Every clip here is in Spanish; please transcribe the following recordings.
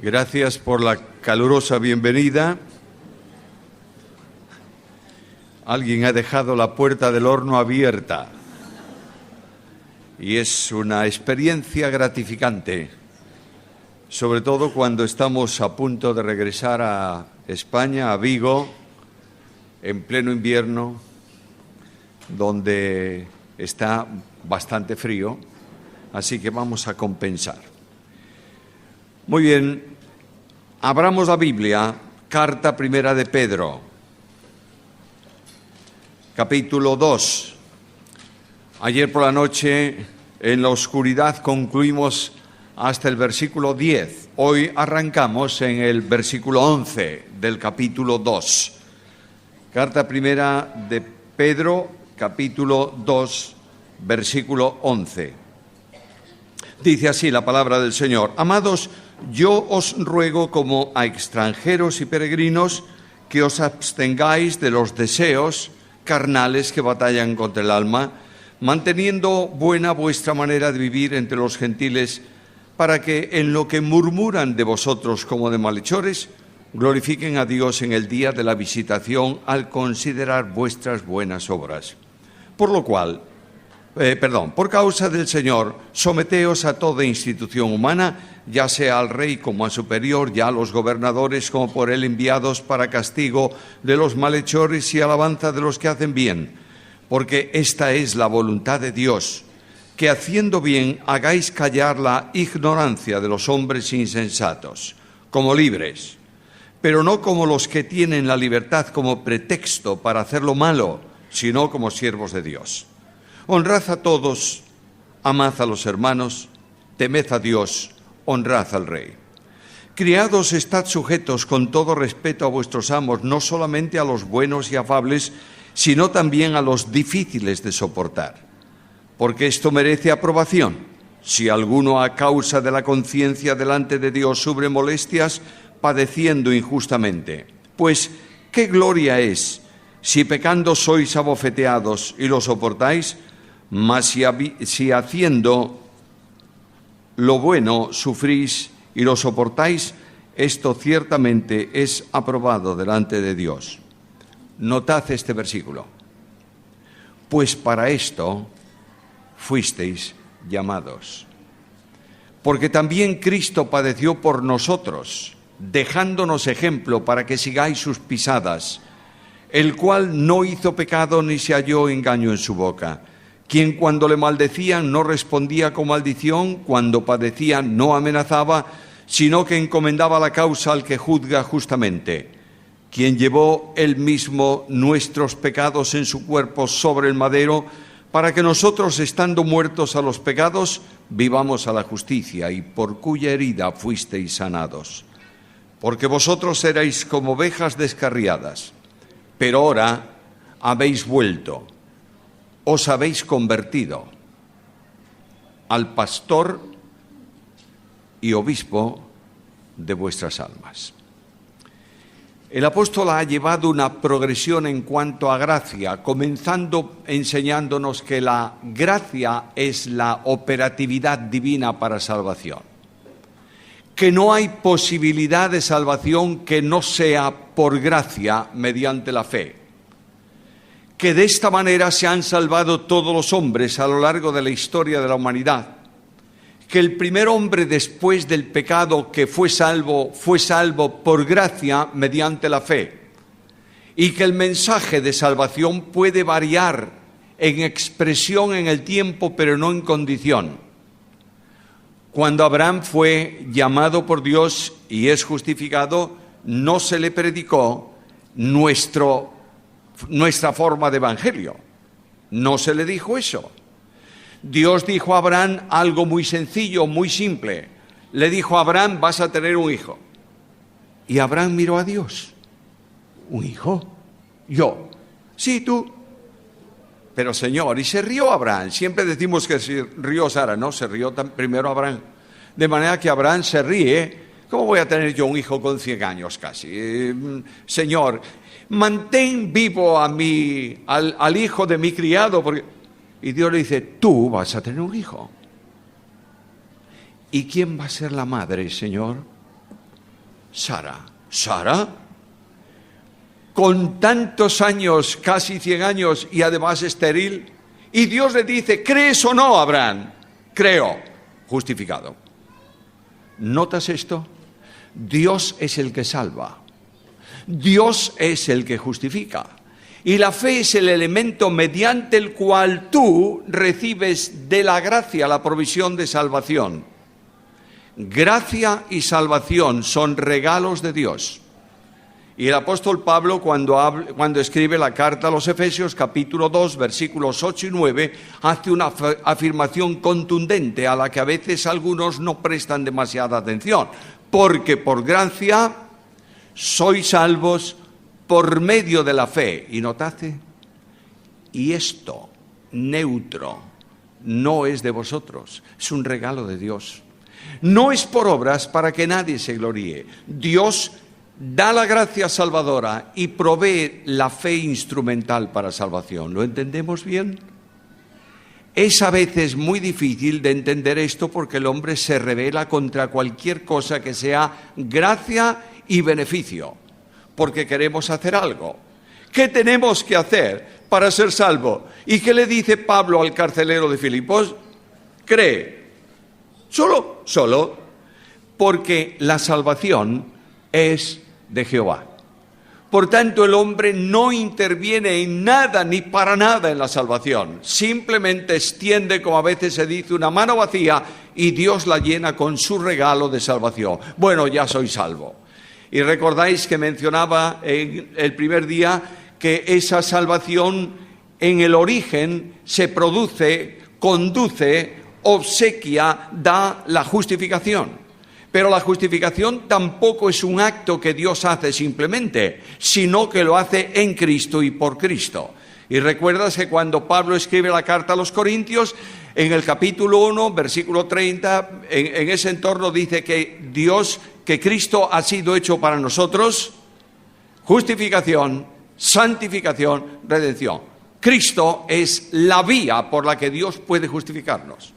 Gracias por la calurosa bienvenida. Alguien ha dejado la puerta del horno abierta y es una experiencia gratificante, sobre todo cuando estamos a punto de regresar a España, a Vigo, en pleno invierno, donde está bastante frío, así que vamos a compensar. Muy bien, abramos la Biblia, carta primera de Pedro, capítulo 2. Ayer por la noche, en la oscuridad, concluimos hasta el versículo 10. Hoy arrancamos en el versículo 11 del capítulo 2. Carta primera de Pedro, capítulo 2, versículo 11. Dice así la palabra del Señor: Amados, yo os ruego como a extranjeros y peregrinos que os abstengáis de los deseos carnales que batallan contra el alma, manteniendo buena vuestra manera de vivir entre los gentiles, para que en lo que murmuran de vosotros como de malhechores, glorifiquen a Dios en el día de la visitación al considerar vuestras buenas obras. Por lo cual, por causa del Señor, someteos a toda institución humana, ya sea al rey como a superior, ya a los gobernadores como por él enviados para castigo de los malhechores y alabanza de los que hacen bien, porque esta es la voluntad de Dios, que haciendo bien hagáis callar la ignorancia de los hombres insensatos, como libres, pero no como los que tienen la libertad como pretexto para hacer lo malo, sino como siervos de Dios. Honrad a todos, amad a los hermanos, temed a Dios, honrad al Rey. Criados, estad sujetos con todo respeto a vuestros amos, no solamente a los buenos y afables, sino también a los difíciles de soportar. Porque esto merece aprobación. Si alguno a causa de la conciencia delante de Dios sufre molestias, padeciendo injustamente. Pues, ¿qué gloria es si pecando sois abofeteados y lo soportáis? Mas si haciendo lo bueno sufrís y lo soportáis, esto ciertamente es aprobado delante de Dios. Notad este versículo. Pues para esto fuisteis llamados. Porque también Cristo padeció por nosotros, dejándonos ejemplo para que sigáis sus pisadas, el cual no hizo pecado ni se halló engaño en su boca, quien cuando le maldecían no respondía con maldición, cuando padecía no amenazaba, sino que encomendaba la causa al que juzga justamente, quien llevó él mismo nuestros pecados en su cuerpo sobre el madero, para que nosotros, estando muertos a los pecados, vivamos a la justicia, y por cuya herida fuisteis sanados. Porque vosotros erais como ovejas descarriadas, pero ahora habéis vuelto, os habéis convertido al pastor y obispo de vuestras almas. El apóstol ha llevado una progresión en cuanto a gracia, comenzando enseñándonos que la gracia es la operatividad divina para salvación. Que no hay posibilidad de salvación que no sea por gracia mediante la fe. Que de esta manera se han salvado todos los hombres a lo largo de la historia de la humanidad. Que el primer hombre después del pecado que fue salvo por gracia mediante la fe. Y que el mensaje de salvación puede variar en expresión en el tiempo, pero no en condición. Cuando Abraham fue llamado por Dios y es justificado, no se le predicó nuestra forma de evangelio. No se le dijo eso. Dios dijo a Abraham algo muy sencillo, muy simple. Le dijo a Abraham: vas a tener un hijo. Y Abraham miró a Dios. ¿Un hijo? Yo. Sí, tú. Pero Señor, y se rió Abraham. Siempre decimos que se rió Sara, no, se rió primero Abraham. De manera que Abraham se ríe. ¿Cómo voy a tener yo un hijo con 100 años casi? Señor, mantén vivo al hijo de mi criado. Y Dios le dice: tú vas a tener un hijo. ¿Y quién va a ser la madre, Señor? Sara, con tantos años, casi 100 años, y además estéril, y Dios le dice, ¿crees o no, Abraham? Creo, justificado. ¿Notas esto? Dios es el que salva. Dios es el que justifica. Y la fe es el elemento mediante el cual tú recibes de la gracia la provisión de salvación. Gracia y salvación son regalos de Dios. Y el apóstol Pablo, cuando escribe la carta a los Efesios, capítulo 2, versículos 8 y 9, hace una afirmación contundente a la que a veces algunos no prestan demasiada atención. Porque por gracia sois salvos por medio de la fe. Y notate, y esto, neutro, no es de vosotros, es un regalo de Dios. No es por obras para que nadie se gloríe. Dios da la gracia salvadora y provee la fe instrumental para salvación. ¿Lo entendemos bien? Es a veces muy difícil de entender esto porque el hombre se rebela contra cualquier cosa que sea gracia y beneficio, porque queremos hacer algo. ¿Qué tenemos que hacer para ser salvo? ¿Y qué le dice Pablo al carcelero de Filipos? Cree. Solo, porque la salvación es de Jehová. Por tanto, el hombre no interviene en nada ni para nada en la salvación. Simplemente extiende, como a veces se dice, una mano vacía y Dios la llena con su regalo de salvación. Bueno, ya soy salvo. Y recordáis que mencionaba en el primer día que esa salvación en el origen se produce, conduce, obsequia, da la justificación. Pero la justificación tampoco es un acto que Dios hace simplemente, sino que lo hace en Cristo y por Cristo. Y recuerdas que cuando Pablo escribe la carta a los Corintios, en el capítulo 1, versículo 30, en ese entorno dice que Cristo ha sido hecho para nosotros justificación, santificación, redención. Cristo es la vía por la que Dios puede justificarnos.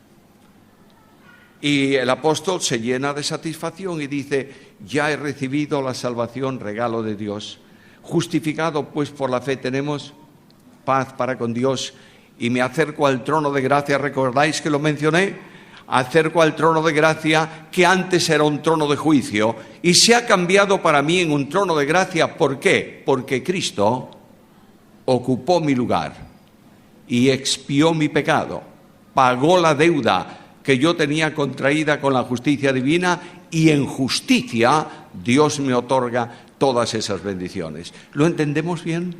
Y el apóstol se llena de satisfacción y dice, ya he recibido la salvación, regalo de Dios. Justificado pues por la fe tenemos paz para con Dios y me acerco al trono de gracia. ¿Recordáis que lo mencioné? Acerco al trono de gracia que antes era un trono de juicio y se ha cambiado para mí en un trono de gracia. ¿Por qué? Porque Cristo ocupó mi lugar y expió mi pecado, pagó la deuda que yo tenía contraída con la justicia divina y en justicia Dios me otorga todas esas bendiciones. ¿Lo entendemos bien?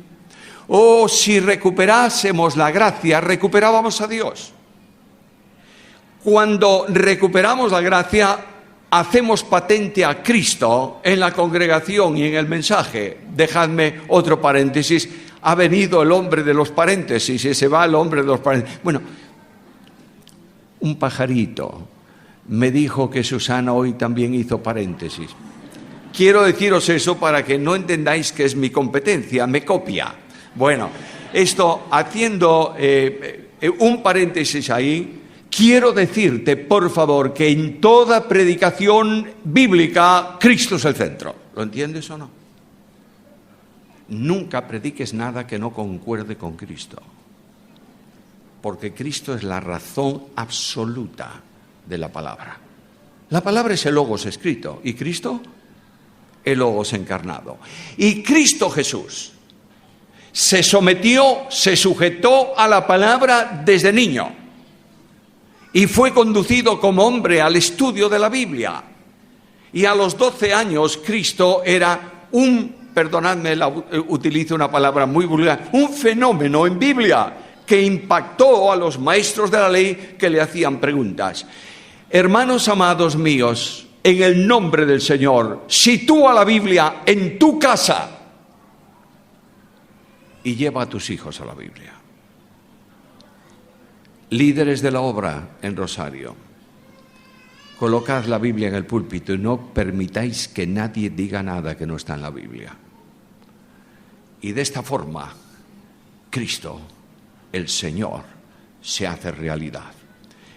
Oh, si recuperásemos la gracia, recuperábamos a Dios. Cuando recuperamos la gracia, hacemos patente a Cristo en la congregación y en el mensaje. Dejadme otro paréntesis. Ha venido el hombre de los paréntesis y se va el hombre de los paréntesis. Bueno, un pajarito me dijo que Susana hoy también hizo paréntesis. Quiero deciros eso para que no entendáis que es mi competencia, me copia. Bueno, esto, haciendo un paréntesis ahí, quiero decirte, por favor, que en toda predicación bíblica, Cristo es el centro. ¿Lo entiendes o no? Nunca prediques nada que no concuerde con Cristo. Porque Cristo es la razón absoluta de la palabra. La palabra es el Logos escrito y Cristo, el Logos encarnado. Y Cristo Jesús se sometió, se sujetó a la palabra desde niño y fue conducido como hombre al estudio de la Biblia. Y a los 12 años Cristo era perdonadme, utilizo una palabra muy vulgar, un fenómeno en Biblia, que impactó a los maestros de la ley que le hacían preguntas. Hermanos amados míos, en el nombre del Señor, sitúa la Biblia en tu casa y lleva a tus hijos a la Biblia. Líderes de la obra en Rosario, colocad la Biblia en el púlpito y no permitáis que nadie diga nada que no está en la Biblia. Y de esta forma, Cristo, el Señor, se hace realidad.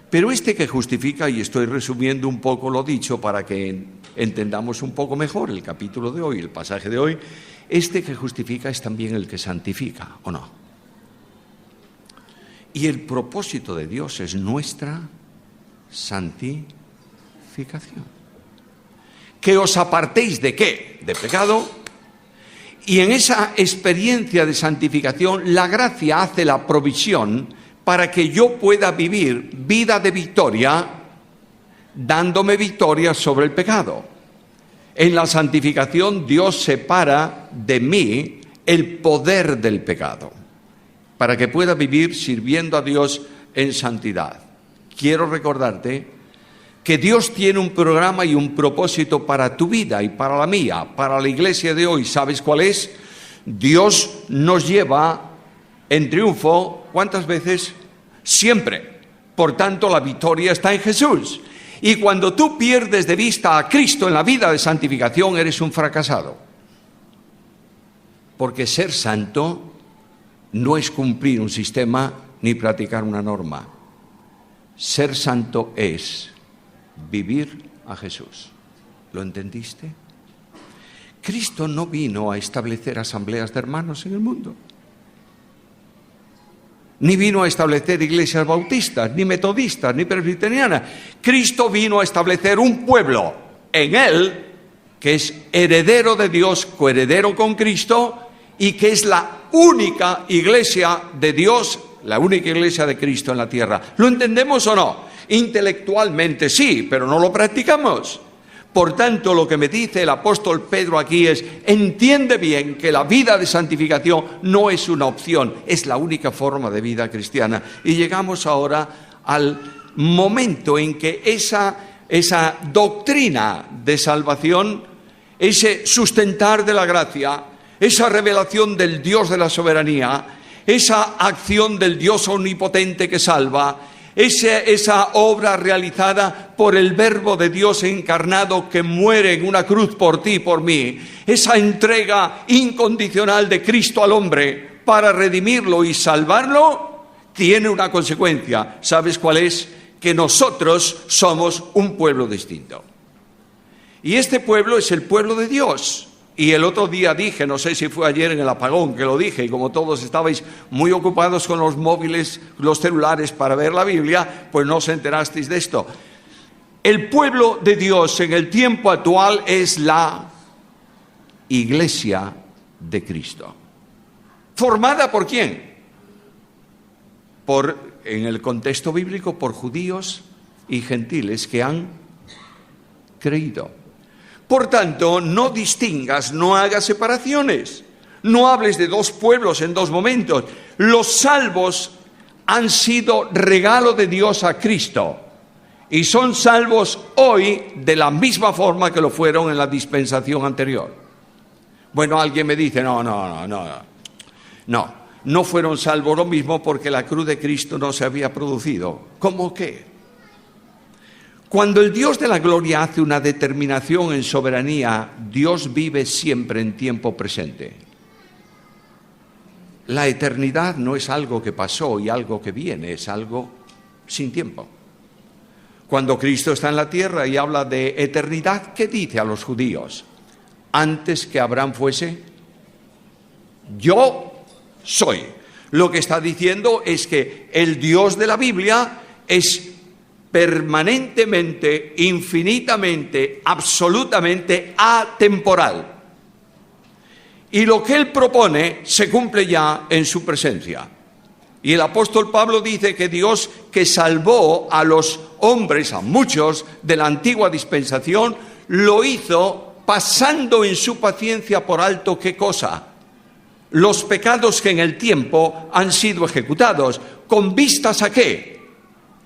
Pero este que justifica, y estoy resumiendo un poco lo dicho para que entendamos un poco mejor el capítulo de hoy, el pasaje de hoy, este que justifica es también el que santifica, ¿o no? Y el propósito de Dios es nuestra santificación. Que os apartéis ¿de qué? De pecado. Y en esa experiencia de santificación, la gracia hace la provisión para que yo pueda vivir vida de victoria, dándome victoria sobre el pecado. En la santificación, Dios separa de mí el poder del pecado, para que pueda vivir sirviendo a Dios en santidad. Quiero recordarte que Dios tiene un programa y un propósito para tu vida y para la mía, para la iglesia de hoy. ¿Sabes cuál es? Dios nos lleva en triunfo, ¿cuántas veces? Siempre. Por tanto, la victoria está en Jesús. Y cuando tú pierdes de vista a Cristo en la vida de santificación, eres un fracasado. Porque ser santo no es cumplir un sistema ni practicar una norma. Ser santo es vivir a Jesús. ¿Lo entendiste? Cristo no vino a establecer asambleas de hermanos en el mundo. Ni vino a establecer iglesias bautistas, ni metodistas, ni presbiterianas. Cristo vino a establecer un pueblo en Él que es heredero de Dios, coheredero con Cristo, y que es la única iglesia de Dios, la única iglesia de Cristo en la tierra. ¿Lo entendemos o no? Intelectualmente sí, pero no lo practicamos. Por tanto, lo que me dice el apóstol Pedro aquí es: entiende bien que la vida de santificación no es una opción, es la única forma de vida cristiana. Y llegamos ahora al momento en que esa doctrina de salvación, ese sustentar de la gracia, esa revelación del Dios de la soberanía, esa acción del Dios omnipotente que salva, esa obra realizada por el Verbo de Dios encarnado que muere en una cruz por ti y por mí, esa entrega incondicional de Cristo al hombre para redimirlo y salvarlo, tiene una consecuencia. ¿Sabes cuál es? Que nosotros somos un pueblo distinto. Y este pueblo es el pueblo de Dios. Y el otro día dije, no sé si fue ayer en el apagón que lo dije, y como todos estabais muy ocupados con los móviles, los celulares para ver la Biblia, pues no os enterasteis de esto. El pueblo de Dios en el tiempo actual es la iglesia de Cristo. ¿Formada por quién? En el contexto bíblico, por judíos y gentiles que han creído. Por tanto, no distingas, no hagas separaciones, no hables de dos pueblos en dos momentos. Los salvos han sido regalo de Dios a Cristo y son salvos hoy de la misma forma que lo fueron en la dispensación anterior. Bueno, alguien me dice, no fueron salvos lo mismo porque la cruz de Cristo no se había producido. ¿Cómo qué? Cuando el Dios de la gloria hace una determinación en soberanía, Dios vive siempre en tiempo presente. La eternidad no es algo que pasó y algo que viene, es algo sin tiempo. Cuando Cristo está en la tierra y habla de eternidad, ¿qué dice a los judíos? Antes que Abraham fuese, yo soy. Lo que está diciendo es que el Dios de la Biblia es permanentemente, infinitamente, absolutamente atemporal. Y lo que Él propone se cumple ya en su presencia. Y el apóstol Pablo dice que Dios, que salvó a los hombres, a muchos de la antigua dispensación, lo hizo pasando en su paciencia por alto, ¿qué cosa? Los pecados que en el tiempo han sido ejecutados. ¿Con vistas a qué?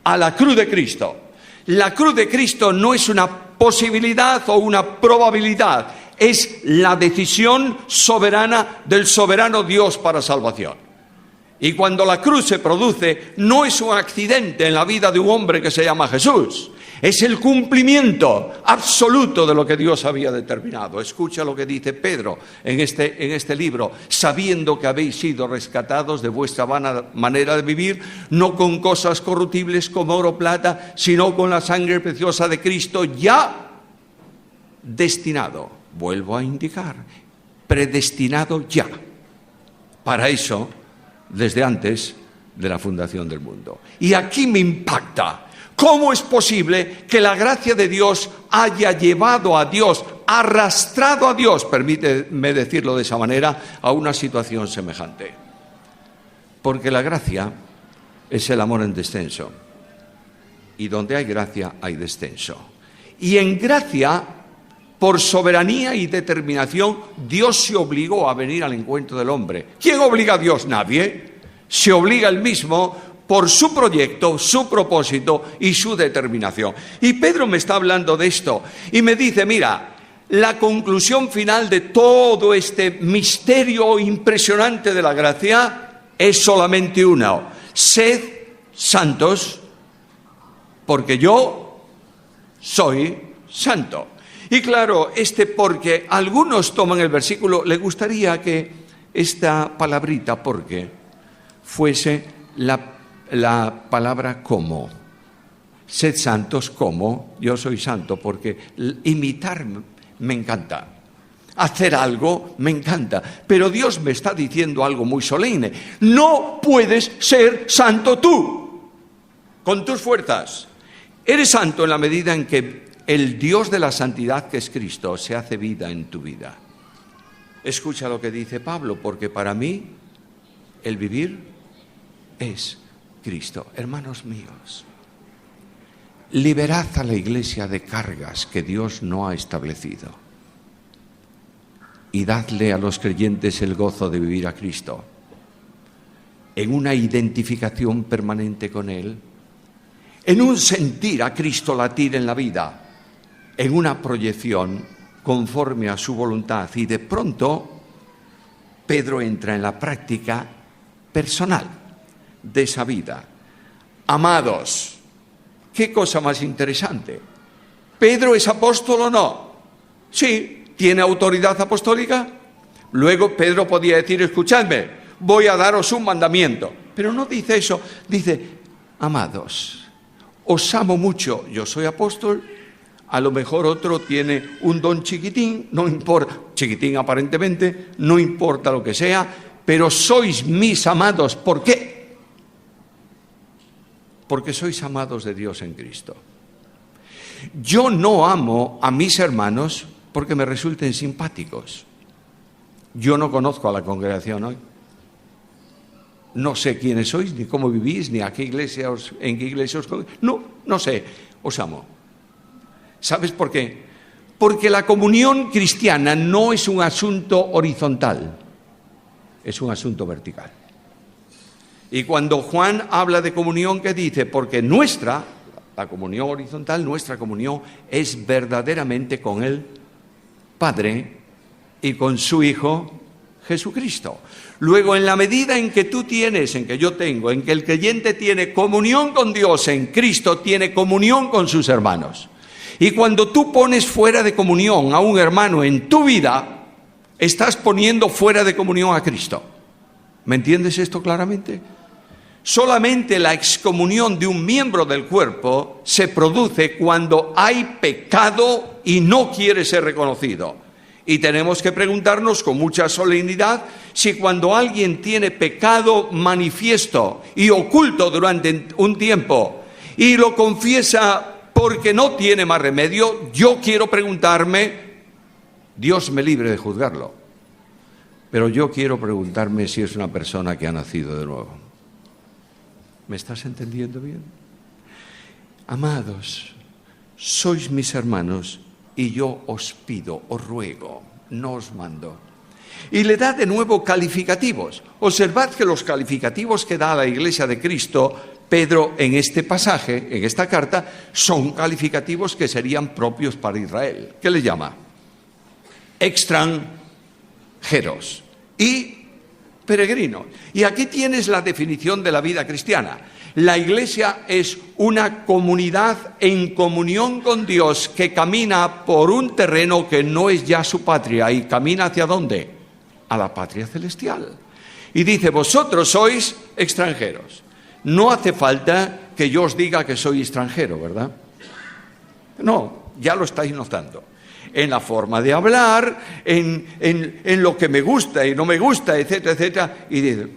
A la cruz de Cristo. La cruz de Cristo no es una posibilidad o una probabilidad, es la decisión soberana del soberano Dios para salvación. Y cuando la cruz se produce, no es un accidente en la vida de un hombre que se llama Jesús. Es el cumplimiento absoluto de lo que Dios había determinado. Escucha lo que dice Pedro en este libro. Sabiendo que habéis sido rescatados de vuestra vana manera de vivir, no con cosas corruptibles como oro o plata, sino con la sangre preciosa de Cristo, ya destinado, vuelvo a indicar, predestinado ya. Para eso, desde antes de la fundación del mundo. Y aquí me impacta. ¿Cómo es posible que la gracia de Dios haya llevado a Dios, arrastrado a Dios, permíteme decirlo de esa manera, a una situación semejante? Porque la gracia es el amor en descenso. Y donde hay gracia, hay descenso. Y en gracia, por soberanía y determinación, Dios se obligó a venir al encuentro del hombre. ¿Quién obliga a Dios? Nadie. Se obliga él mismo por su proyecto, su propósito y su determinación. Y Pedro me está hablando de esto y me dice, mira, la conclusión final de todo este misterio impresionante de la gracia es solamente una: sed santos, porque yo soy santo. Y claro, porque algunos toman el versículo, le gustaría que esta palabrita porque fuese la palabra como. Sed santos como yo soy santo, porque imitar me encanta. Hacer algo me encanta. Pero Dios me está diciendo algo muy solemne. No puedes ser santo tú, con tus fuerzas. Eres santo en la medida en que el Dios de la santidad, que es Cristo, se hace vida en tu vida. Escucha lo que dice Pablo, porque para mí el vivir es Cristo. Hermanos míos, liberad a la iglesia de cargas que Dios no ha establecido y dadle a los creyentes el gozo de vivir a Cristo en una identificación permanente con Él, en un sentir a Cristo latir en la vida, en una proyección conforme a su voluntad. Y de pronto Pedro entra en la práctica personal de esa vida. Amados, qué cosa más interesante. ¿Pedro es apóstol o no? Sí, ¿tiene autoridad apostólica? Luego Pedro podía decir, escuchadme, voy a daros un mandamiento. Pero no dice eso, dice, amados, os amo mucho, yo soy apóstol, a lo mejor otro tiene un don chiquitín, no importa, chiquitín aparentemente, no importa lo que sea, pero sois mis amados. ¿Por qué? Porque sois amados de Dios en Cristo. Yo no amo a mis hermanos porque me resulten simpáticos. Yo no conozco a la congregación hoy. No sé quiénes sois, ni cómo vivís, ni a qué iglesia en qué iglesia os... No sé, os amo. ¿Sabes por qué? Porque la comunión cristiana no es un asunto horizontal, es un asunto vertical. Y cuando Juan habla de comunión, ¿qué dice? Porque la comunión horizontal, nuestra comunión es verdaderamente con el Padre y con su Hijo Jesucristo. Luego, en la medida en que tú tienes, en que yo tengo, en que el creyente tiene comunión con Dios en Cristo, tiene comunión con sus hermanos. Y cuando tú pones fuera de comunión a un hermano en tu vida, estás poniendo fuera de comunión a Cristo. ¿Me entiendes esto claramente? Solamente la excomunión de un miembro del cuerpo se produce cuando hay pecado y no quiere ser reconocido. Y tenemos que preguntarnos con mucha solemnidad si cuando alguien tiene pecado manifiesto y oculto durante un tiempo y lo confiesa porque no tiene más remedio, yo quiero preguntarme, Dios me libre de juzgarlo, pero yo quiero preguntarme si es una persona que ha nacido de nuevo. ¿Me estás entendiendo bien? Amados, sois mis hermanos y yo os pido, os ruego, no os mando. Y le da de nuevo calificativos. Observad que los calificativos que da a la Iglesia de Cristo Pedro en este pasaje, en esta carta, son calificativos que serían propios para Israel. ¿Qué le llama? Extranjeros. peregrinos. Y aquí tienes la definición de la vida cristiana. La Iglesia es una comunidad en comunión con Dios que camina por un terreno que no es ya su patria. ¿Y camina hacia dónde? A la patria celestial. Y dice, vosotros sois extranjeros. No hace falta que yo os diga que soy extranjero, ¿verdad? No, ya lo estáis notando. En la forma de hablar, en lo que me gusta y no me gusta, etcétera, etcétera. Y dice,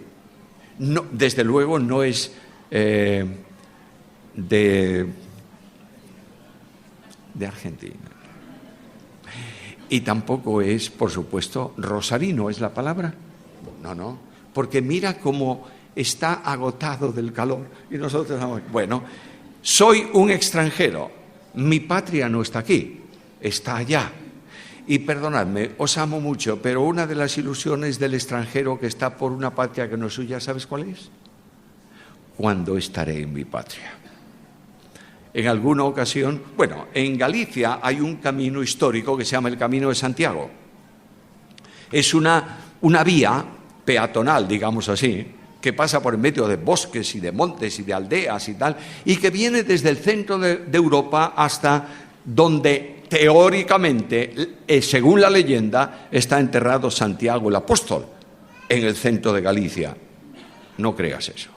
no, desde luego no es de Argentina. Y tampoco es, por supuesto, rosarino, ¿es la palabra? No, porque mira cómo está agotado del calor. Y nosotros, bueno, soy un extranjero, mi patria no está aquí, está allá. Y perdonadme, os amo mucho, pero una de las ilusiones del extranjero que está por una patria que no es suya, ¿sabes cuál es? ¿Cuándo estaré en mi patria? En alguna ocasión, bueno, en Galicia hay un camino histórico que se llama el Camino de Santiago. Es una vía peatonal, digamos así, que pasa por en medio de bosques y de montes y de aldeas y tal, y que viene desde el centro de Europa hasta donde teóricamente, según la leyenda, está enterrado Santiago el Apóstol, en el centro de Galicia. No creas eso,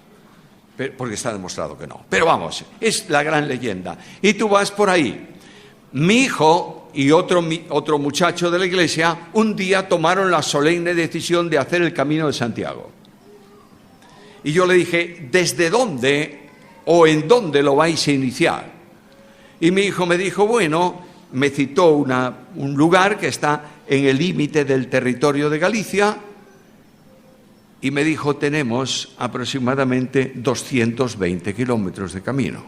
porque está demostrado que no. Pero vamos, es la gran leyenda. Y tú vas por ahí. Mi hijo y otro muchacho de la iglesia un día tomaron la solemne decisión de hacer el Camino de Santiago. Y yo le dije, ¿desde dónde o en dónde lo vais a iniciar? Y mi hijo me dijo, bueno, me citó un lugar que está en el límite del territorio de Galicia y me dijo, tenemos aproximadamente 220 kilómetros de camino.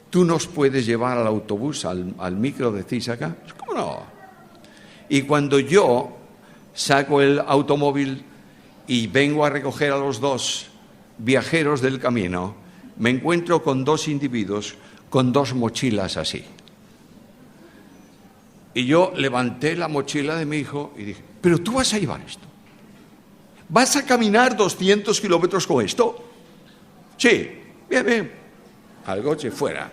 ¿Tú nos puedes llevar al autobús, al micro, decís acá? ¿Cómo no? Y cuando yo saco el automóvil y vengo a recoger a los dos viajeros del camino, me encuentro con dos individuos con dos mochilas así. Y yo levanté la mochila de mi hijo y dije, ¿pero tú vas a llevar esto? ¿Vas a caminar 200 kilómetros con esto? Sí, bien. Al coche fuera.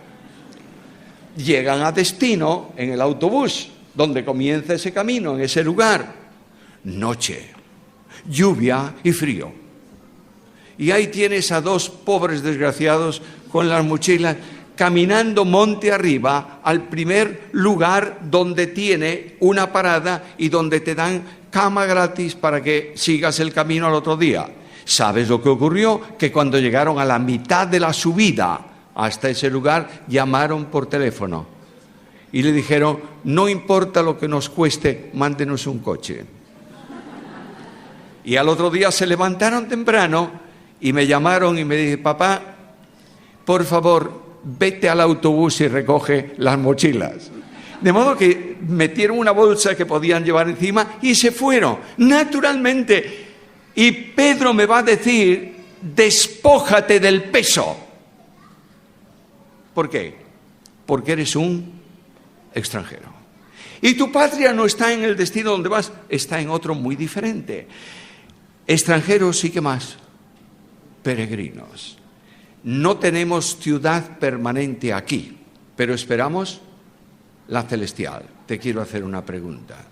Llegan a destino en el autobús, donde comienza ese camino, en ese lugar. Noche, lluvia y frío. Y ahí tienes a dos pobres desgraciados con las mochilas caminando monte arriba al primer lugar donde tiene una parada y donde te dan cama gratis para que sigas el camino al otro día. ¿Sabes lo que ocurrió? Que cuando llegaron a la mitad de la subida hasta ese lugar, llamaron por teléfono y le dijeron, no importa lo que nos cueste, mándenos un coche. Y al otro día se levantaron temprano y me llamaron y me dijeron, papá, por favor, vete al autobús y recoge las mochilas. De modo que metieron una bolsa que podían llevar encima y se fueron, naturalmente. Y Pedro me va a decir, despójate del peso. ¿Por qué? Porque eres un extranjero. Y tu patria no está en el destino donde vas, está en otro muy diferente. Extranjeros sí que más, peregrinos. No tenemos ciudad permanente aquí, pero esperamos la celestial. Te quiero hacer una pregunta.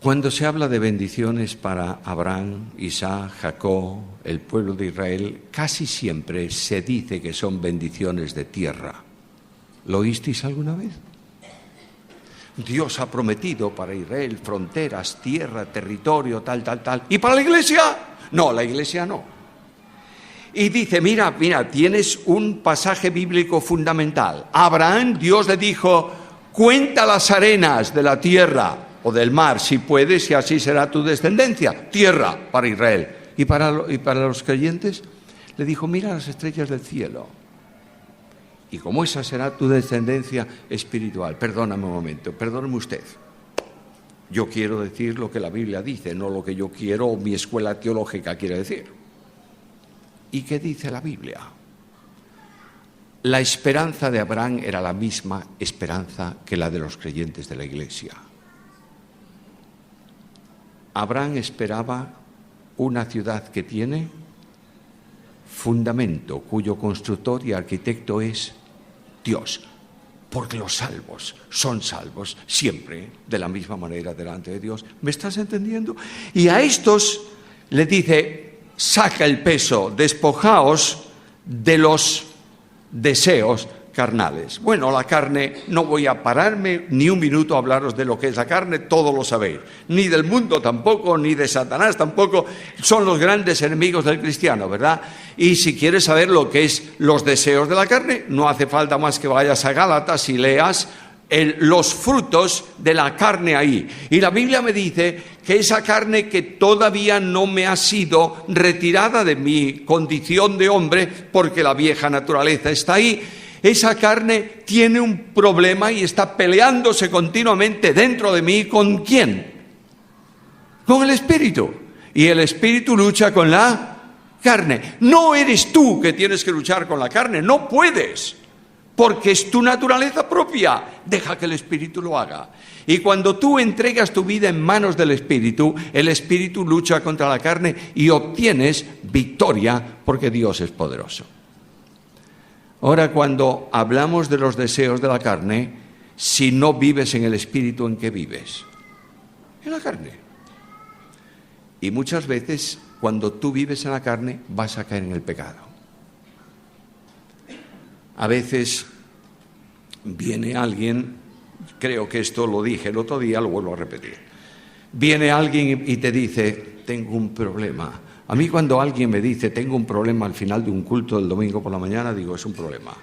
Cuando se habla de bendiciones para Abraham, Isaac, Jacob, el pueblo de Israel, casi siempre se dice que son bendiciones de tierra. ¿Lo oísteis alguna vez? Dios ha prometido para Israel fronteras, tierra, territorio, tal. ¿Y para la iglesia? No, la iglesia no. Y dice, mira, tienes un pasaje bíblico fundamental. A Abraham Dios le dijo, cuenta las arenas de la tierra o del mar, si puedes, y así será tu descendencia. Tierra para Israel. Y para los creyentes le dijo, mira las estrellas del cielo. Y como esa será tu descendencia espiritual. Perdóname un momento, perdóneme usted. Yo quiero decir lo que la Biblia dice, no lo que yo quiero o mi escuela teológica quiere decir. ¿Y qué dice la Biblia? la esperanza de Abraham era la misma esperanza que la de los creyentes de la Iglesia. Abraham esperaba una ciudad que tiene fundamento, cuyo constructor y arquitecto es Dios, porque los salvos son salvos siempre de la misma manera delante de Dios. ¿Me estás entendiendo? Y a estos les dice: saca el peso, despojaos de los deseos carnales. Bueno, la carne, no voy a pararme ni un minuto a hablaros de lo que es la carne, todo lo sabéis. Ni del mundo tampoco, ni de Satanás tampoco. Son los grandes enemigos del cristiano, ¿verdad? Y si quieres saber lo que es los deseos de la carne, no hace falta más que vayas a Gálatas y leas los frutos de la carne ahí. Y la Biblia me dice que esa carne que todavía no me ha sido retirada de mi condición de hombre, porque la vieja naturaleza está ahí, esa carne tiene un problema y está peleándose continuamente dentro de mí. ¿Con quién? Con el Espíritu. Y el Espíritu lucha con la carne. No eres tú que tienes que luchar con la carne, no puedes, porque es tu naturaleza propia. Deja que el Espíritu lo haga. Y cuando tú entregas tu vida en manos del Espíritu, el Espíritu lucha contra la carne y obtienes victoria, porque Dios es poderoso. Ahora, cuando hablamos de los deseos de la carne, si no vives en el Espíritu, ¿en qué vives? En la carne. Y muchas veces, cuando tú vives en la carne, vas a caer en el pecado. A veces viene alguien, creo que esto lo dije el otro día, lo vuelvo a repetir. Viene alguien y te dice: tengo un problema. A mí, cuando alguien me dice tengo un problema al final de un culto del domingo por la mañana, digo: es un problema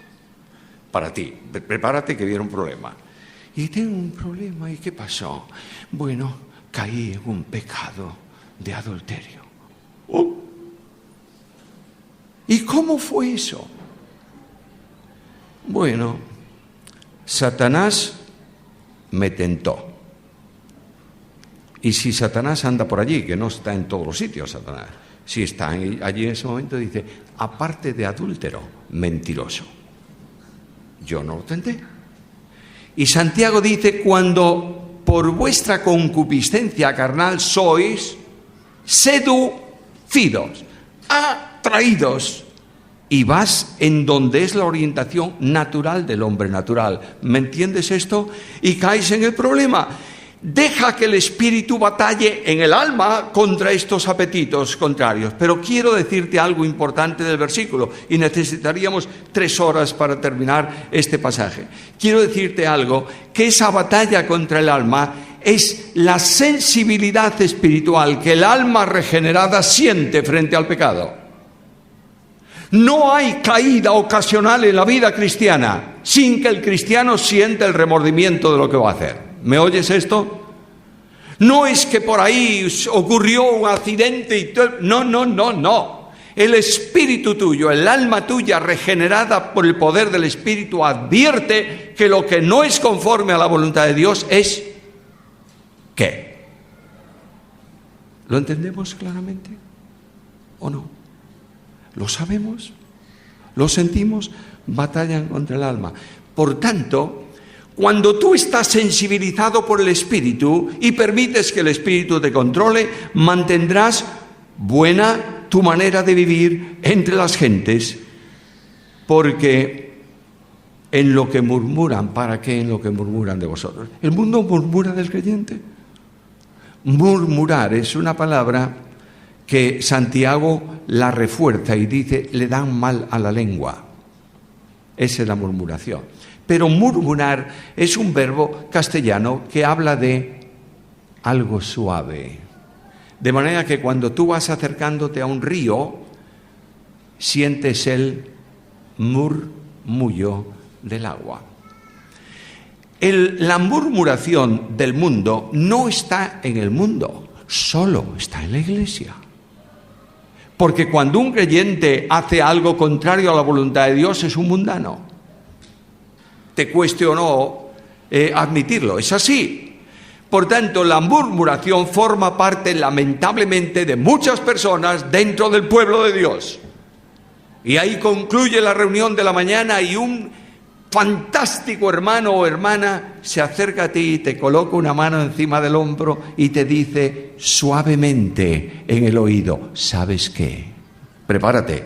para ti, prepárate que viene un problema. Y tengo un problema, ¿y qué pasó? Bueno, caí en un pecado de adulterio. Oh. ¿Y cómo fue eso? Bueno, Satanás me tentó. Y si Satanás anda por allí, que no está en todos los sitios Satanás, si está allí en ese momento, dice: aparte de adúltero, mentiroso. Yo no lo tenté. Y Santiago dice: cuando por vuestra concupiscencia carnal sois seducidos, atraídos, y vas en donde es la orientación natural del hombre natural. ¿Me entiendes esto? Y caes en el problema. Deja que el Espíritu batalle en el alma contra estos apetitos contrarios. Pero quiero decirte algo importante del versículo, y necesitaríamos 3 horas para terminar este pasaje. Quiero decirte algo, que esa batalla contra el alma es la sensibilidad espiritual que el alma regenerada siente frente al pecado. No hay caída ocasional en la vida cristiana sin que el cristiano sienta el remordimiento de lo que va a hacer. ¿Me oyes esto? No es que por ahí ocurrió un accidente y todo. No. El espíritu tuyo, el alma tuya regenerada por el poder del Espíritu, advierte que lo que no es conforme a la voluntad de Dios es ¿qué? ¿Lo entendemos claramente o no? ¿Lo sabemos? ¿Lo sentimos? Batallan contra el alma. Por tanto, cuando tú estás sensibilizado por el Espíritu y permites que el Espíritu te controle, mantendrás buena tu manera de vivir entre las gentes, porque en lo que murmuran, ¿para qué en lo que murmuran de vosotros? ¿El mundo murmura del creyente? Murmurar es una palabra que Santiago la refuerza y dice: le dan mal a la lengua. Esa es la murmuración. Pero murmurar es un verbo castellano que habla de algo suave. De manera que cuando tú vas acercándote a un río, sientes el murmullo del agua. La murmuración del mundo no está en el mundo, solo está en la iglesia. Porque cuando un creyente hace algo contrario a la voluntad de Dios, es un mundano. Te cueste o no admitirlo, es así. Por tanto, la murmuración forma parte, lamentablemente, de muchas personas dentro del pueblo de Dios. Y ahí concluye la reunión de la mañana y un fantástico hermano o hermana se acerca a ti y te coloca una mano encima del hombro y te dice suavemente en el oído, ¿sabes qué? Prepárate,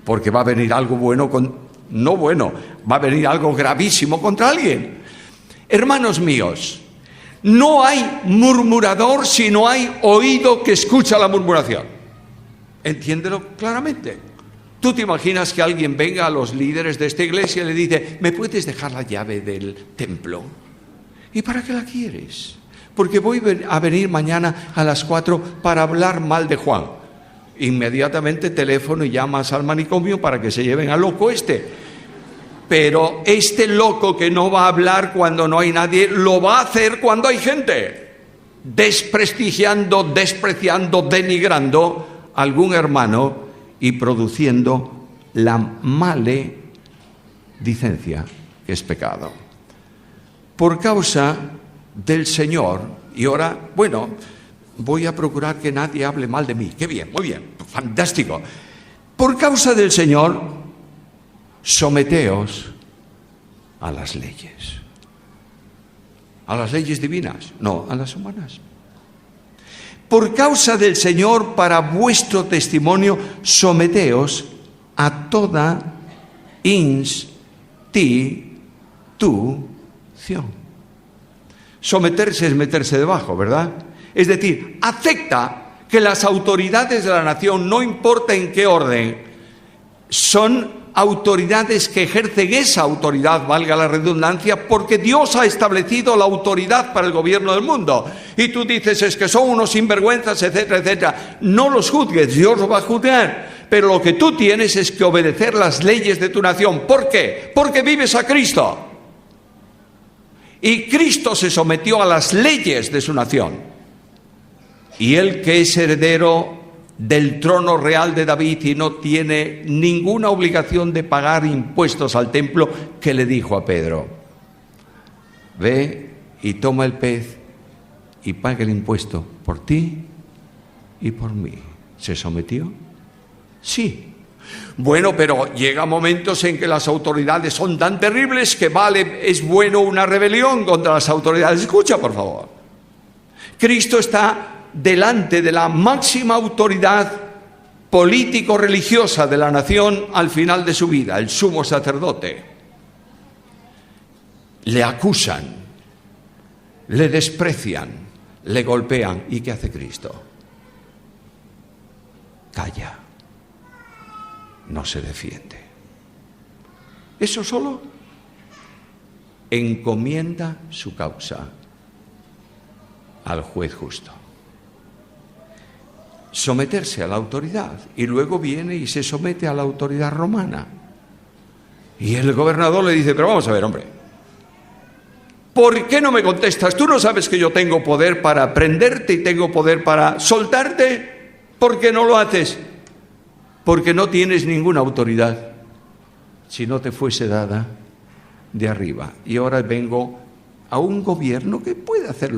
porque va a venir algo bueno no bueno, va a venir algo gravísimo contra alguien. Hermanos míos, no hay murmurador si no hay oído que escucha la murmuración. Entiéndelo claramente. ¿Tú te imaginas que alguien venga a los líderes de esta iglesia y le dice, ¿me puedes dejar la llave del templo? ¿Y para qué la quieres? Porque voy a venir mañana a las 4 para hablar mal de Juan. Inmediatamente teléfono y llamas al manicomio para que se lleven al loco este. Pero este loco que no va a hablar cuando no hay nadie, lo va a hacer cuando hay gente. Desprestigiando, despreciando, denigrando a algún hermano y produciendo la maledicencia, que es pecado. Por causa del Señor, y ahora, bueno, voy a procurar que nadie hable mal de mí. ¡Qué bien! Muy bien, fantástico. Por causa del Señor, someteos a las leyes. ¿A las leyes divinas? No, a las humanas. Por causa del Señor, para vuestro testimonio, someteos a toda institución. Someterse es meterse debajo, ¿verdad? Es decir, acepta que las autoridades de la nación, no importa en qué orden, son autoridades que ejercen esa autoridad, valga la redundancia, porque Dios ha establecido la autoridad para el gobierno del mundo. Y tú dices, es que son unos sinvergüenzas, etcétera, etcétera. No los juzgues, Dios los va a juzgar. Pero lo que tú tienes es que obedecer las leyes de tu nación. ¿Por qué? Porque vives a Cristo. Y Cristo se sometió a las leyes de su nación. Y él, que es heredero del trono real de David y no tiene ninguna obligación de pagar impuestos al templo, ¿qué le dijo a Pedro? Ve y toma el pez y paga el impuesto por ti y por mí. ¿Se sometió? Sí. Bueno, pero llega momentos en que las autoridades son tan terribles que es bueno una rebelión contra las autoridades. Escucha, por favor. Cristo está delante de la máxima autoridad político-religiosa de la nación al final de su vida, el sumo sacerdote. Le acusan, le desprecian, le golpean. ¿Y qué hace Cristo? Calla, no se defiende. Eso solo encomienda su causa al juez justo. Someterse a la autoridad, y luego viene y se somete a la autoridad romana. Y el gobernador le dice, pero vamos a ver, hombre, ¿por qué no me contestas? ¿Tú no sabes que yo tengo poder para prenderte y tengo poder para soltarte? ¿Por qué no lo haces? Porque no tienes ninguna autoridad, si no te fuese dada de arriba. Y ahora vengo a un gobierno que puede hacer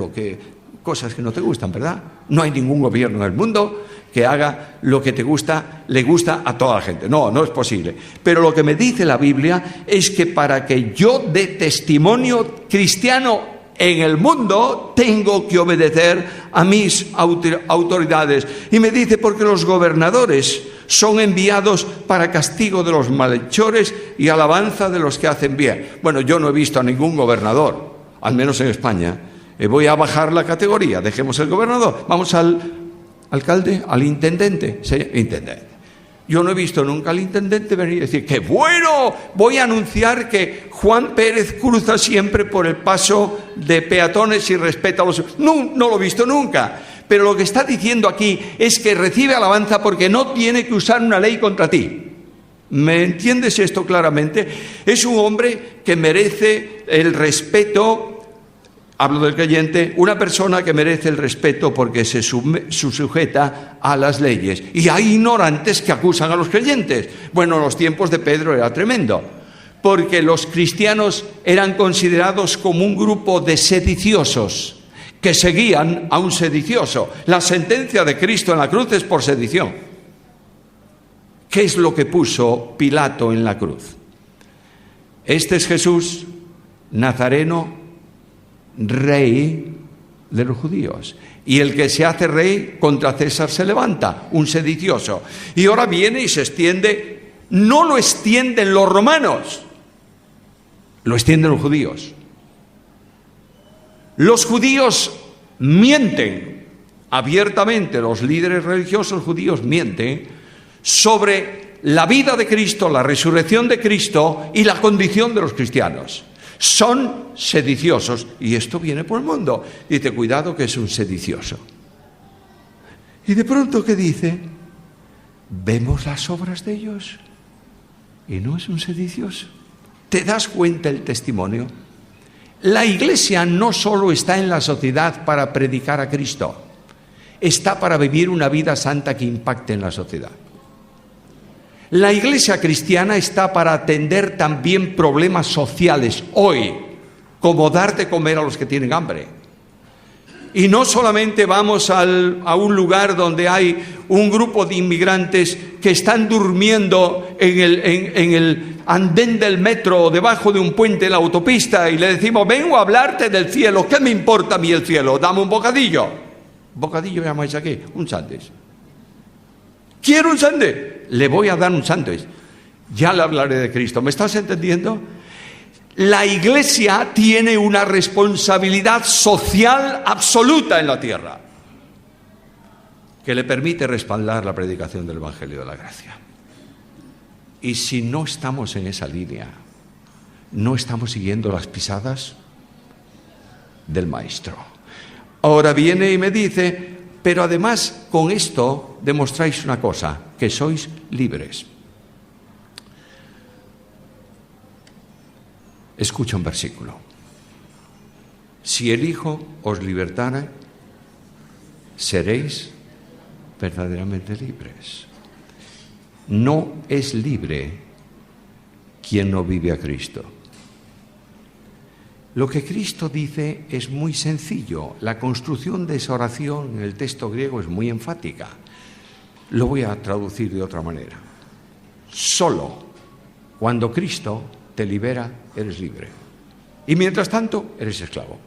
cosas que no te gustan, ¿verdad? No hay ningún gobierno en el mundo que haga lo que te gusta, le gusta a toda la gente. No, no es posible. Pero lo que me dice la Biblia es que para que yo dé testimonio cristiano en el mundo, tengo que obedecer a mis autoridades. Y me dice, porque los gobernadores son enviados para castigo de los malhechores y alabanza de los que hacen bien. Bueno, yo no he visto a ningún gobernador, al menos en España. Voy a bajar la categoría, dejemos el gobernador, vamos al alcalde, al intendente. Intendente. Yo no he visto nunca al intendente venir y decir, ¡qué bueno! Voy a anunciar que Juan Pérez cruza siempre por el paso de peatones y respeta a los... No lo he visto nunca. Pero lo que está diciendo aquí es que recibe alabanza porque no tiene que usar una ley contra ti. ¿Me entiendes esto claramente? Es un hombre que merece el respeto. Hablo del creyente, una persona que merece el respeto porque se sujeta a las leyes. Y hay ignorantes que acusan a los creyentes. Bueno, en los tiempos de Pedro era tremendo, porque los cristianos eran considerados como un grupo de sediciosos que seguían a un sedicioso. La sentencia de Cristo en la cruz es por sedición. ¿Qué es lo que puso Pilato en la cruz? Este es Jesús, Nazareno, rey de los judíos. Y el que se hace rey contra César se levanta, un sedicioso. Y ahora viene y se extiende, no lo extienden los romanos, lo extienden los judíos. Los judíos mienten abiertamente, los líderes religiosos judíos mienten sobre la vida de Cristo, la resurrección de Cristo y la condición de los cristianos. Son sediciosos, y esto viene por el mundo. Dice, cuidado que es un sedicioso. Y de pronto, ¿qué dice? Vemos las obras de ellos y no es un sedicioso. ¿Te das cuenta el testimonio? La Iglesia no solo está en la sociedad para predicar a Cristo, está para vivir una vida santa que impacte en la sociedad. La Iglesia cristiana está para atender también problemas sociales hoy, como dar de comer a los que tienen hambre. Y no solamente vamos a un lugar donde hay un grupo de inmigrantes que están durmiendo en el andén del metro o debajo de un puente en la autopista y le decimos, vengo a hablarte del cielo, ¿qué me importa a mí el cielo? Dame un bocadillo. ¿Bocadillo llamáis aquí? Un sándwich. ¿Quiero un sándwich? Le voy a dar un sándwich. Ya le hablaré de Cristo. ¿Me estás entendiendo? La Iglesia tiene una responsabilidad social absoluta en la tierra que le permite respaldar la predicación del Evangelio de la Gracia. Y si no estamos en esa línea, no estamos siguiendo las pisadas del Maestro. Ahora viene y me dice, pero además con esto demostráis una cosa, que sois libres. Escucha un versículo. Si el Hijo os libertara, seréis verdaderamente libres. No es libre quien no vive a Cristo. Lo que Cristo dice es muy sencillo. La construcción de esa oración en el texto griego es muy enfática. Lo voy a traducir de otra manera. Solo cuando Cristo te libera, eres libre. Y mientras tanto, eres esclavo.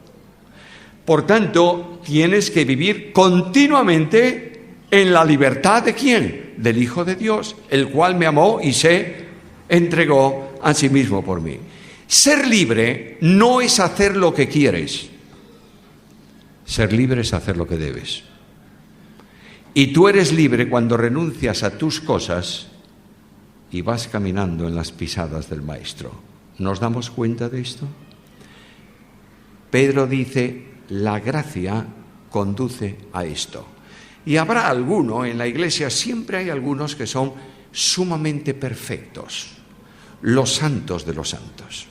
Por tanto, tienes que vivir continuamente en la libertad ¿de quién? Del Hijo de Dios, el cual me amó y se entregó a sí mismo por mí. Ser libre no es hacer lo que quieres. Ser libre es hacer lo que debes. Y tú eres libre cuando renuncias a tus cosas y vas caminando en las pisadas del Maestro. ¿Nos damos cuenta de esto? Pedro dice, la gracia conduce a esto. Y habrá alguno en la Iglesia, siempre hay algunos que son sumamente perfectos, los santos de los santos.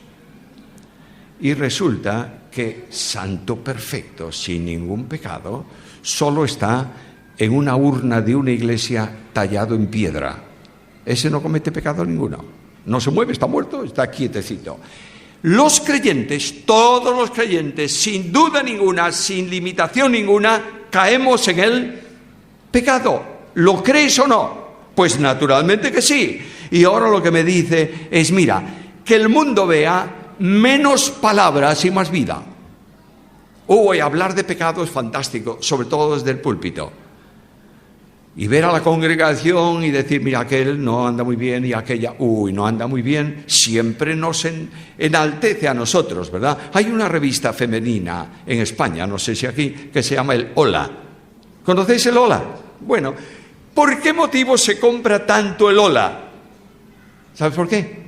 Y resulta que santo perfecto, sin ningún pecado, solo está en una urna de una iglesia tallado en piedra. Ese no comete pecado ninguno. No se mueve, está muerto, está quietecito. Los creyentes, todos los creyentes, sin duda ninguna, sin limitación ninguna, caemos en el pecado. ¿Lo crees o no? Pues naturalmente que sí. Y ahora lo que me dice es, mira, que el mundo vea menos palabras y más vida. Hoy hablar de pecado es fantástico, sobre todo desde el púlpito. Y ver a la congregación y decir, mira, aquel no anda muy bien y aquella, no anda muy bien, siempre nos enaltece a nosotros, ¿verdad? Hay una revista femenina en España, no sé si aquí, que se llama el Hola. ¿Conocéis el Hola? Bueno, ¿por qué motivo se compra tanto el Hola? ¿Sabes por qué?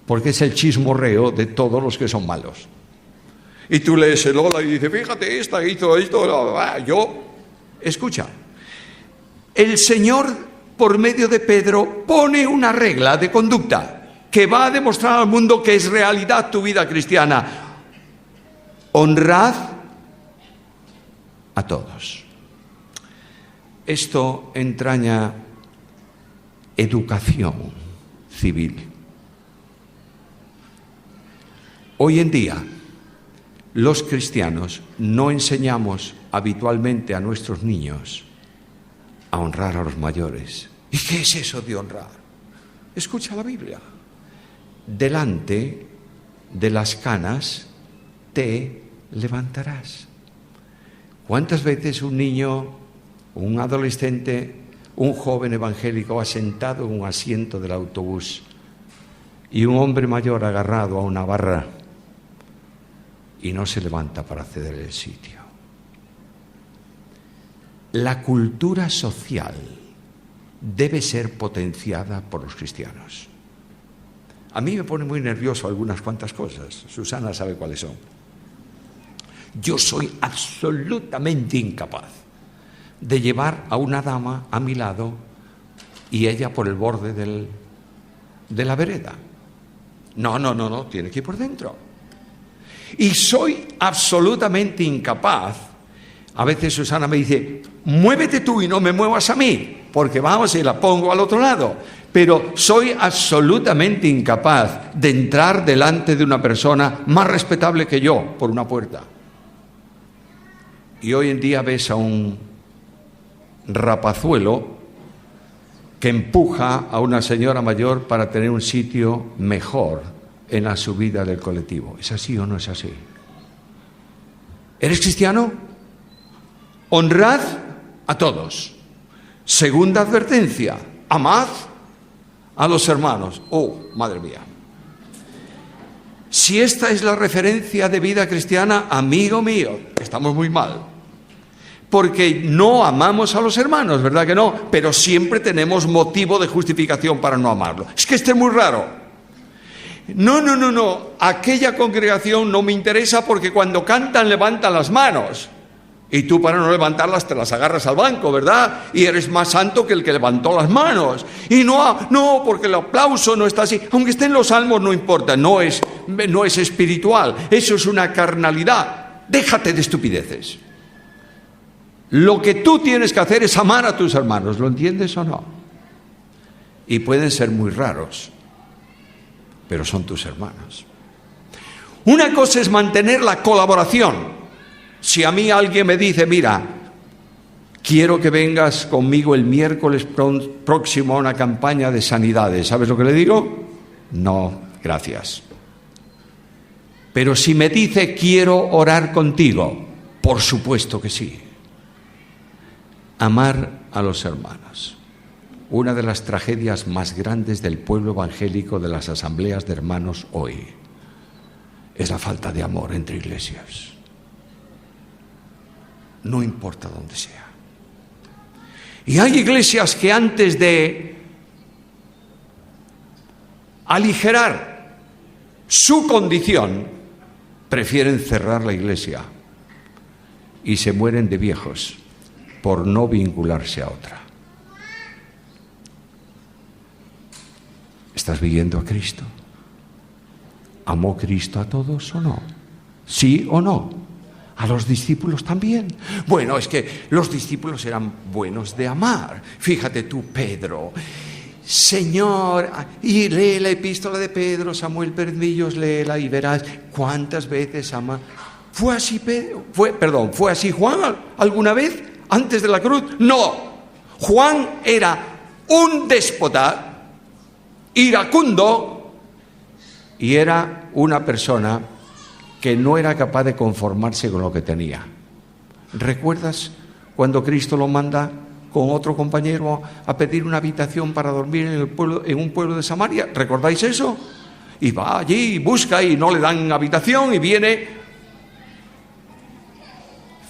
Porque es el chismorreo de todos los que son malos. Y tú lees el Hola y dices, fíjate, esta hizo esto, escucha. El Señor, por medio de Pedro, pone una regla de conducta que va a demostrar al mundo que es realidad tu vida cristiana. Honrad a todos. Esto entraña educación civil. Hoy en día, los cristianos no enseñamos habitualmente a nuestros niños a honrar a los mayores ¿Y qué es eso de honrar? Escucha la Biblia. Delante de las canas te levantarás. ¿Cuántas veces un niño, un adolescente, un joven evangélico va sentado en un asiento del autobús y un hombre mayor agarrado a una barra y no se levanta para ceder el sitio? La cultura social debe ser potenciada por los cristianos. A mí me pone muy nervioso algunas cuantas cosas. Susana sabe cuáles son. Yo soy absolutamente incapaz de llevar a una dama a mi lado y ella por el borde de la vereda. No, tiene que ir por dentro. Y soy absolutamente incapaz. A veces Susana me dice, muévete tú y no me muevas a mí, porque vamos y la pongo al otro lado. Pero soy absolutamente incapaz de entrar delante de una persona más respetable que yo por una puerta. Y hoy en día ves a un rapazuelo que empuja a una señora mayor para tener un sitio mejor en la subida del colectivo. ¿Es así o no es así? ¿Eres cristiano? Honrad a todos. Segunda advertencia, amad a los hermanos. Oh, madre mía. Si esta es la referencia de vida cristiana, amigo mío, estamos muy mal. Porque no amamos a los hermanos, ¿verdad que no? Pero siempre tenemos motivo de justificación para no amarlo. Es que este es muy raro. No. Aquella congregación no me interesa porque cuando cantan levantan las manos. Y tú para no levantarlas te las agarras al banco, ¿verdad? Y eres más santo que el que levantó las manos. Y no, porque el aplauso no está así. Aunque esté en los salmos no importa, no es espiritual. Eso es una carnalidad. Déjate de estupideces. Lo que tú tienes que hacer es amar a tus hermanos, ¿lo entiendes o no? Y pueden ser muy raros, pero son tus hermanos. Una cosa es mantener la colaboración. Si a mí alguien me dice, mira, quiero que vengas conmigo el miércoles próximo a una campaña de sanidades, ¿sabes lo que le digo? No, gracias. Pero si me dice, quiero orar contigo, por supuesto que sí. Amar a los hermanos. Una de las tragedias más grandes del pueblo evangélico de las asambleas de hermanos hoy es la falta de amor entre iglesias. No importa dónde sea. Y hay iglesias que antes de aligerar su condición prefieren cerrar la iglesia y se mueren de viejos por no vincularse a otra. ¿Estás viviendo a Cristo? ¿Amó Cristo a todos o no? ¿Sí o no? ¿A los discípulos también? Bueno, es que los discípulos eran buenos de amar. Fíjate tú, Pedro. Señor, y lee la epístola de Pedro, Samuel Permillos, léela y verás cuántas veces ama. ¿Fue así ¿Fue así Juan alguna vez antes de la cruz? No. Juan era un déspota, iracundo, y era una persona que no era capaz de conformarse con lo que tenía. ¿Recuerdas cuando Cristo lo manda con otro compañero a pedir una habitación para dormir en un pueblo de Samaria? ¿Recordáis eso? Y va allí, busca y no le dan habitación y viene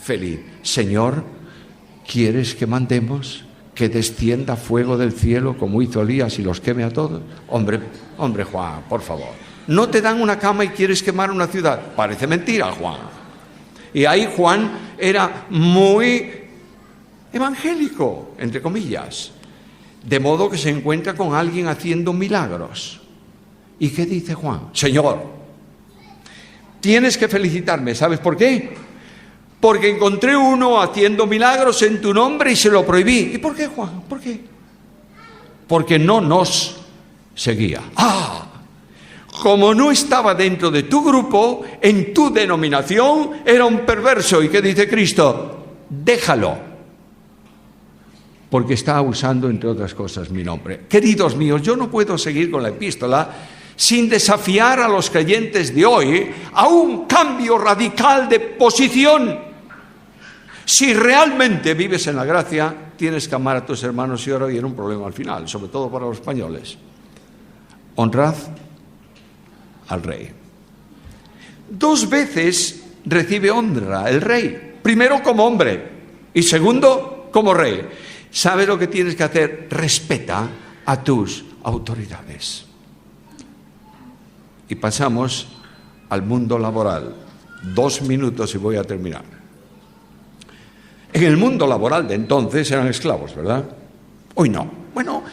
feliz. Señor, ¿quieres que mandemos que descienda fuego del cielo como hizo Elías y los queme a todos? Hombre Juan, por favor. ¿No te dan una cama y quieres quemar una ciudad? Parece mentira, Juan. Y ahí Juan era muy evangélico, entre comillas. De modo que se encuentra con alguien haciendo milagros. ¿Y qué dice Juan? Señor, tienes que felicitarme. ¿Sabes por qué? Porque encontré uno haciendo milagros en tu nombre y se lo prohibí. ¿Y por qué, Juan? ¿Por qué? Porque no nos seguía. Como no estaba dentro de tu grupo, en tu denominación, era un perverso. ¿Y qué dice Cristo? Déjalo. porque está usando, entre otras cosas, mi nombre. Queridos míos, yo no puedo seguir con la epístola sin desafiar a los creyentes de hoy a un cambio radical de posición. Si realmente vives en la gracia, tienes que amar a tus hermanos y ahora viene un problema al final, sobre todo para los españoles. Honrad al rey. 2 veces recibe honra el rey. Primero como hombre y segundo como rey. ¿Sabes lo que tienes que hacer? Respeta a tus autoridades. Y pasamos al mundo laboral. 2 minutos y voy a terminar. En el mundo laboral de entonces eran esclavos, ¿verdad? Hoy no. Bueno,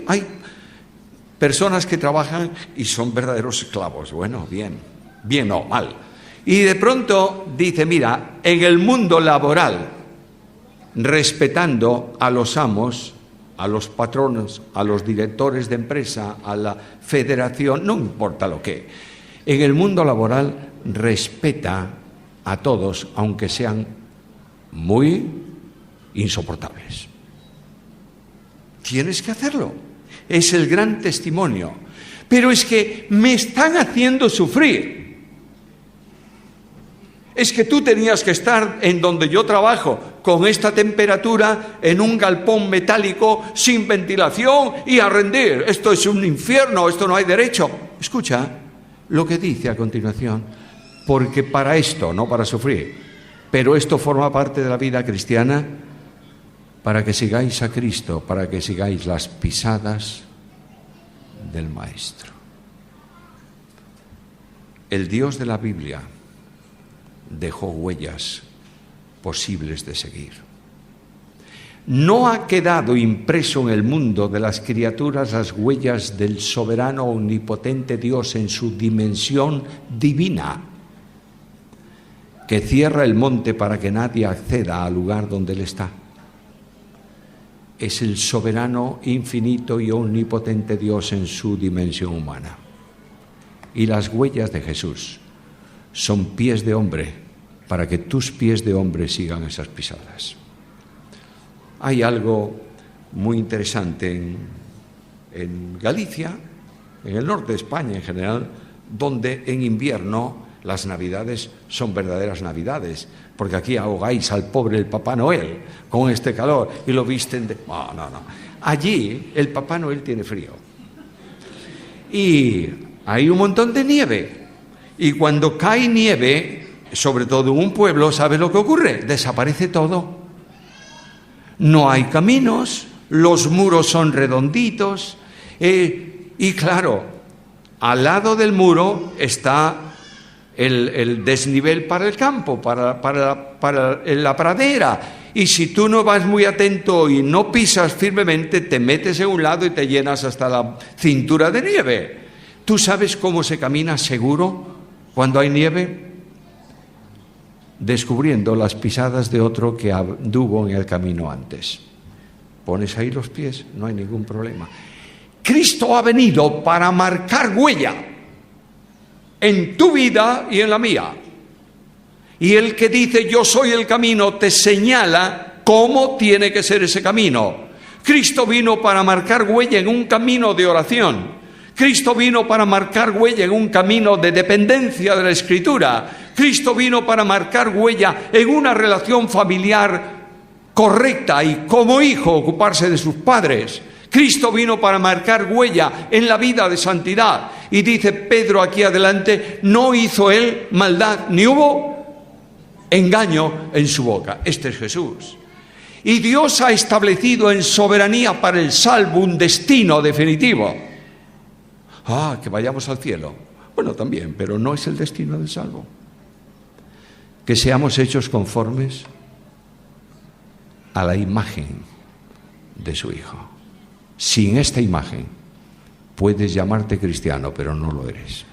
hay personas que trabajan y son verdaderos esclavos. Bueno, bien o mal. Y de pronto dice, mira, en el mundo laboral, respetando a los amos, a los patronos, a los directores de empresa, a la federación, no importa lo que. En el mundo laboral respeta a todos, aunque sean muy insoportables. Tienes que hacerlo. Es el gran testimonio. Pero es que me están haciendo sufrir. Es que tú tenías que estar en donde yo trabajo, con esta temperatura, en un galpón metálico, sin ventilación y a rendir. Esto es un infierno, esto no hay derecho. Escucha lo que dice a continuación. Porque para esto, no para sufrir, pero esto forma parte de la vida cristiana, para que sigáis a Cristo, para que sigáis las pisadas del Maestro. El Dios de la Biblia dejó huellas posibles de seguir. No ha quedado impreso en el mundo de las criaturas las huellas del soberano omnipotente Dios en su dimensión divina, que cierra el monte para que nadie acceda al lugar donde Él está. Es el soberano, infinito y omnipotente Dios en su dimensión humana. Y las huellas de Jesús son pies de hombre, para que tus pies de hombre sigan esas pisadas. Hay algo muy interesante en Galicia, en el norte de España en general, donde en invierno las navidades son verdaderas navidades, porque aquí ahogáis al pobre el Papá Noel con este calor y lo visten de... No. Allí el Papá Noel tiene frío. Y hay un montón de nieve. Y cuando cae nieve, sobre todo en un pueblo, ¿sabes lo que ocurre? Desaparece todo. No hay caminos, los muros son redonditos, y claro, al lado del muro está el desnivel para el campo, para la pradera. Y si tú no vas muy atento y no pisas firmemente, te metes en un lado y te llenas hasta la cintura de nieve. ¿Tú sabes cómo se camina seguro cuando hay nieve? Descubriendo las pisadas de otro que anduvo en el camino antes. Pones ahí los pies, no hay ningún problema. Cristo ha venido para marcar huella en tu vida y en la mía. Y el que dice yo soy el camino te señala cómo tiene que ser ese camino. Cristo vino para marcar huella en un camino de oración. Cristo vino para marcar huella en un camino de dependencia de la Escritura. Cristo vino para marcar huella en una relación familiar correcta y como hijo ocuparse de sus padres. Cristo vino para marcar huella en la vida de santidad. Y dice Pedro aquí adelante, no hizo él maldad, ni hubo engaño en su boca. Este es Jesús. Y Dios ha establecido en soberanía para el salvo un destino definitivo. Que vayamos al cielo. Bueno, también, pero no es el destino del salvo. Que seamos hechos conformes a la imagen de su Hijo. Sin esta imagen puedes llamarte cristiano, pero no lo eres.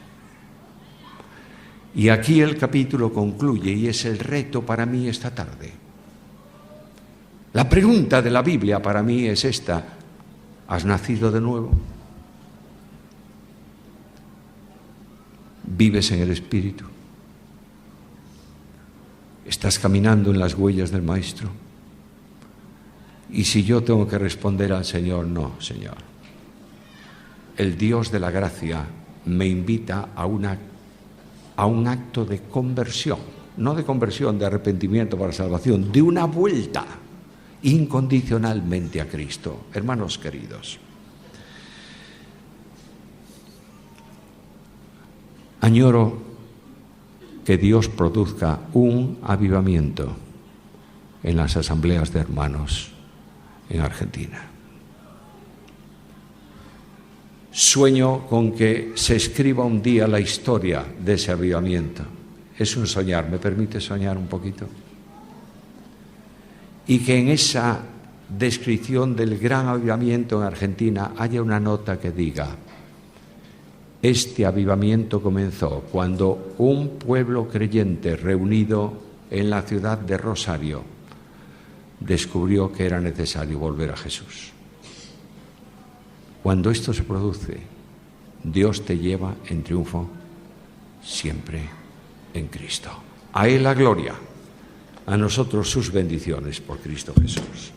Y aquí el capítulo concluye y es el reto para mí esta tarde. La pregunta de la Biblia para mí es esta: ¿has nacido de nuevo? ¿Vives en el Espíritu? ¿Estás caminando en las huellas del Maestro? Y si yo tengo que responder al Señor, no, Señor. El Dios de la gracia me invita a un acto de conversión, no de conversión, de arrepentimiento para salvación, de una vuelta incondicionalmente a Cristo. Hermanos queridos, añoro que Dios produzca un avivamiento en las asambleas de hermanos en Argentina. Sueño con que se escriba un día la historia de ese avivamiento. Es un soñar, ¿me permite soñar un poquito? Y que en esa descripción del gran avivamiento en Argentina haya una nota que diga: este avivamiento comenzó cuando un pueblo creyente reunido en la ciudad de Rosario descubrió que era necesario volver a Jesús. Cuando esto se produce, Dios te lleva en triunfo siempre en Cristo. A Él la gloria, a nosotros sus bendiciones por Cristo Jesús.